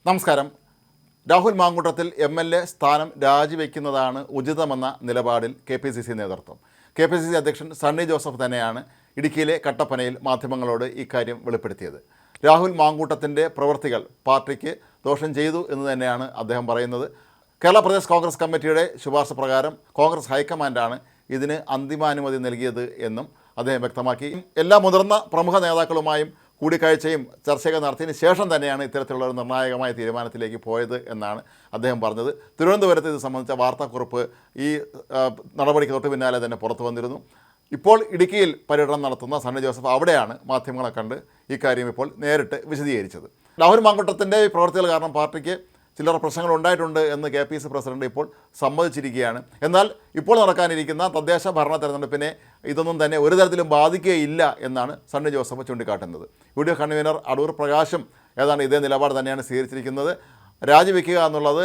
നമസ്കാരം. രാഹുൽ മാങ്കൂട്ടത്തിൽ എം.എൽ.എ. സ്ഥാനം രാജിവെക്കുന്നതാണ് ഉചിതമെന്ന നിലപാടിൽ KPCC നേതൃത്വം. KPCC അധ്യക്ഷൻ സണ്ണി ജോസഫ് തന്നെയാണ് ഇടുക്കിയിലെ കട്ടപ്പനയിൽ മാധ്യമങ്ങളോട് ഇക്കാര്യം വെളിപ്പെടുത്തിയത്. രാഹുൽ മാങ്കൂട്ടത്തിൻ്റെ പ്രവൃത്തികൾ പാർട്ടിക്ക് ദോഷം ചെയ്തു എന്ന് തന്നെയാണ് അദ്ദേഹം പറയുന്നത്. കേരള പ്രദേശ് കോൺഗ്രസ് കമ്മിറ്റിയുടെ ശുപാർശ പ്രകാരം കോൺഗ്രസ് ഹൈക്കമാൻഡാണ് ഇതിന് അന്തിമാനുമതി നൽകിയത് എന്നും അദ്ദേഹം വ്യക്തമാക്കി. എല്ലാ മുതിർന്ന പ്രമുഖ നേതാക്കളുമായും കൂടിക്കാഴ്ചയും ചർച്ചയൊക്കെ നടത്തിയതിന് ശേഷം തന്നെയാണ് ഇത്തരത്തിലുള്ള ഒരു നിർണായകമായ തീരുമാനത്തിലേക്ക് പോയത് എന്നാണ് അദ്ദേഹം പറഞ്ഞത്. തിരുവനന്തപുരത്ത് ഇത് സംബന്ധിച്ച വാർത്താക്കുറിപ്പ് ഈ നടപടിക്ക് തൊട്ട് പിന്നാലെ തന്നെ പുറത്തു വന്നിരുന്നു. ഇപ്പോൾ ഇടുക്കിയിൽ പര്യടനം നടത്തുന്ന സണ്ണി ജോസഫ് അവിടെയാണ് മാധ്യമങ്ങളെ കണ്ട് ഇക്കാര്യം ഇപ്പോൾ നേരിട്ട് വിശദീകരിച്ചത്. രാഹുൽ മാങ്കൂട്ടത്തിൻ്റെ ഈ പ്രവർത്തികൾ കാരണം പാർട്ടിക്ക് ചില്ലറ പ്രശ്നങ്ങൾ ഉണ്ടായിട്ടുണ്ട് എന്ന് KPCC പ്രസിഡന്റ് ഇപ്പോൾ സമ്മതിച്ചിരിക്കുകയാണ്. എന്നാൽ ഇപ്പോൾ നടക്കാനിരിക്കുന്ന തദ്ദേശ ഭരണ തെരഞ്ഞെടുപ്പിനെ ഇതൊന്നും തന്നെ ഒരു തരത്തിലും ബാധിക്കുകയില്ല എന്നാണ് സണ്ണി ജോസഫ് ചൂണ്ടിക്കാട്ടുന്നത്. UDF കൺവീനർ അടൂർ പ്രകാശും ഏതാണ്ട് ഇതേ നിലപാട് തന്നെയാണ് സ്വീകരിച്ചിരിക്കുന്നത്. രാജിവെക്കുക എന്നുള്ളത്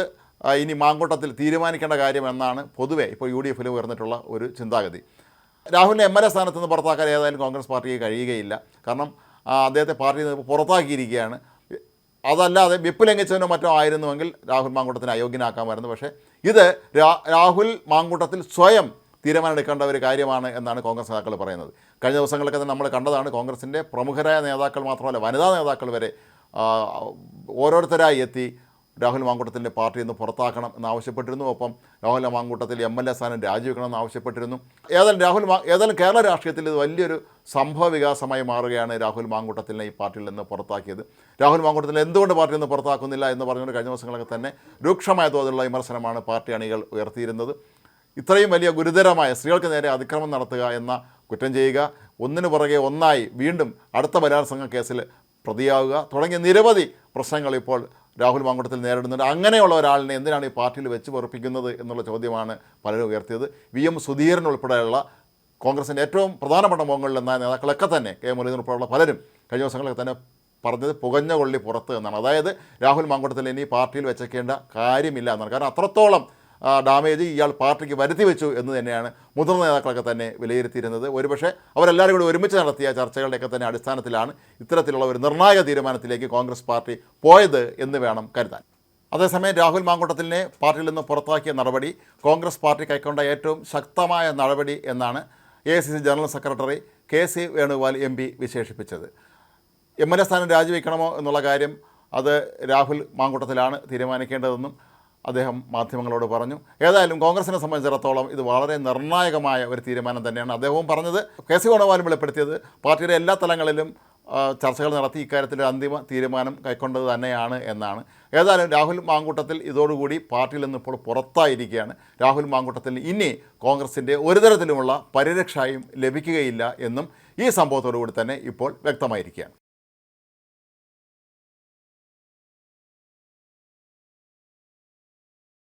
ഇനി മാങ്കൂട്ടത്തിൽ തീരുമാനിക്കേണ്ട കാര്യമെന്നാണ് പൊതുവെ ഇപ്പോൾ UDFൽ ഉയർന്നിട്ടുള്ള ഒരു ചിന്താഗതി. രാഹുലിനെ MLA സ്ഥാനത്ത് നിന്ന് പുറത്താക്കാൻ ഏതായാലും കോൺഗ്രസ് പാർട്ടിക്ക് കഴിയുകയില്ല. കാരണം അദ്ദേഹത്തെ പാർട്ടിയിൽ നിന്ന് പുറത്താക്കിയിരിക്കുകയാണ്. അതല്ലാതെ വിപ്പ് ലംഘിച്ചവനോ മറ്റോ ആയിരുന്നുവെങ്കിൽ രാഹുൽ മാങ്കൂട്ടത്തിന് അയോഗ്യനാക്കാമായിരുന്നു. പക്ഷേ ഇത് രാഹുൽ മാങ്കൂട്ടത്തിൽ സ്വയം തീരുമാനമെടുക്കേണ്ട ഒരു കാര്യമാണ് എന്നാണ് കോൺഗ്രസ് നേതാക്കൾ പറയുന്നത്. കഴിഞ്ഞ ദിവസങ്ങളൊക്കെ തന്നെ നമ്മൾ കണ്ടതാണ്. കോൺഗ്രസിൻ്റെ പ്രമുഖരായ നേതാക്കൾ മാത്രമല്ല വനിതാ നേതാക്കൾ വരെ ഓരോരുത്തരായി എത്തി രാഹുൽ മാങ്കൂട്ടത്തിൻ്റെ പാർട്ടിയിൽ നിന്ന് പുറത്താക്കണം എന്നാവശ്യപ്പെട്ടിരുന്നു. ഒപ്പം രാഹുൽ മാങ്കൂട്ടത്തിൽ MLA സ്ഥാനം രാജിവെക്കണമെന്ന് ആവശ്യപ്പെട്ടിരുന്നു. ഏതായാലും കേരള രാഷ്ട്രീയത്തിൽ ഇത് വലിയൊരു സംഭവ വികാസമായി മാറുകയാണ് രാഹുൽ മാങ്കൂട്ടത്തിനെ ഈ പാർട്ടിയിൽ നിന്ന് പുറത്താക്കിയത്. രാഹുൽ മാങ്കൂട്ടത്തിൽ എന്തുകൊണ്ട് പാർട്ടിയിൽ നിന്ന് പുറത്താക്കുന്നില്ല എന്ന് പറഞ്ഞുകൊണ്ട് കഴിഞ്ഞ ദിവസങ്ങളൊക്കെ തന്നെ രൂക്ഷമായ തോതിലുള്ള വിമർശനമാണ് പാർട്ടി അണികൾ ഉയർത്തിയിരുന്നത്. ഇത്രയും വലിയ ഗുരുതരമായ സ്ത്രീകൾക്ക് നേരെ അതിക്രമം നടത്തുക എന്ന കുറ്റം ചെയ്യുക, ഒന്നിനു പുറകെ ഒന്നായി വീണ്ടും അടുത്ത ബലാത്സംഗ കേസിൽ പ്രതിയാവുക തുടങ്ങിയ നിരവധി പ്രശ്നങ്ങൾ ഇപ്പോൾ രാഹുൽ മാങ്കൂട്ടത്തിൽ നേരിടുന്നുണ്ട്. അങ്ങനെയുള്ള ഒരാളിനെ എന്തിനാണ് ഈ പാർട്ടിയിൽ വെച്ച് പൊറപ്പിക്കുന്നത് എന്നുള്ള ചോദ്യമാണ് പലരും ഉയർത്തിയത്. VM സുധീരൻ ഉൾപ്പെടെയുള്ള കോൺഗ്രസിൻ്റെ ഏറ്റവും പ്രധാനപ്പെട്ട മുഖങ്ങളിൽ നിന്ന നേതാക്കളൊക്കെ തന്നെ K മുരളീധരൻ ഉൾപ്പെടെയുള്ള പലരും കഴിഞ്ഞ ദിവസങ്ങളൊക്കെ തന്നെ പറഞ്ഞത് പുകഞ്ഞ കൊള്ളി പുറത്ത് എന്നാണ്. അതായത് രാഹുൽ മാങ്കൂട്ടത്തിൽ ഇനി പാർട്ടിയിൽ വെച്ചേക്കേണ്ട കാര്യമില്ല എന്നാണ്. കാരണം അത്രത്തോളം ഡാമേജ് ഇയാൾ പാർട്ടിക്ക് വരുത്തി വെച്ചു എന്ന് തന്നെയാണ് മുതിർന്ന നേതാക്കളൊക്കെ തന്നെ വിലയിരുത്തിയിരുന്നത്. ഒരുപക്ഷെ അവരെല്ലാവരും കൂടി ഒരുമിച്ച് നടത്തിയ ചർച്ചകളുടെയൊക്കെ തന്നെ അടിസ്ഥാനത്തിലാണ് ഇത്തരത്തിലുള്ള ഒരു നിർണായക തീരുമാനത്തിലേക്ക് കോൺഗ്രസ് പാർട്ടി പോയത് എന്ന് വേണം കരുതാൻ. അതേസമയം രാഹുൽ മാങ്കൂട്ടത്തിനെ പാർട്ടിയിൽ നിന്ന് പുറത്താക്കിയ നടപടി കോൺഗ്രസ് പാർട്ടി കൈക്കൊണ്ട ഏറ്റവും ശക്തമായ നടപടി എന്നാണ് AICC general secretary KC Venugopal MP വിശേഷിപ്പിച്ചത്. MLA സ്ഥാനം രാജിവെക്കണമോ എന്നുള്ള കാര്യം അത് രാഹുൽ മാങ്കൂട്ടത്തിലാണ് തീരുമാനിക്കേണ്ടതെന്നും അദ്ദേഹം മാധ്യമങ്ങളോട് പറഞ്ഞു. ഏതായാലും കോൺഗ്രസിനെ സംബന്ധിച്ചിടത്തോളം ഇത് വളരെ നിർണായകമായ ഒരു തീരുമാനം തന്നെയാണ്. അദ്ദേഹവും പറഞ്ഞത് KC വേണുഗോപാലും വെളിപ്പെടുത്തിയത് പാർട്ടിയുടെ എല്ലാ തലങ്ങളിലും ചർച്ചകൾ നടത്തി ഇക്കാര്യത്തിൽ അന്തിമ തീരുമാനം കൈക്കൊണ്ടത് തന്നെയാണ് എന്നാണ്. ഏതായാലും രാഹുൽ മാങ്കൂട്ടത്തിൽ ഇതോടുകൂടി പാർട്ടിയിൽ നിന്ന് ഇപ്പോൾ പുറത്തായിരിക്കുകയാണ്. രാഹുൽ മാങ്കൂട്ടത്തിൽ ഇനി കോൺഗ്രസിൻ്റെ ഒരു തരത്തിലുമുള്ള പരിരക്ഷയും ലഭിക്കുകയില്ല എന്നും ഈ സംഭവത്തോടു കൂടി തന്നെ ഇപ്പോൾ വ്യക്തമായിരിക്കുകയാണ്.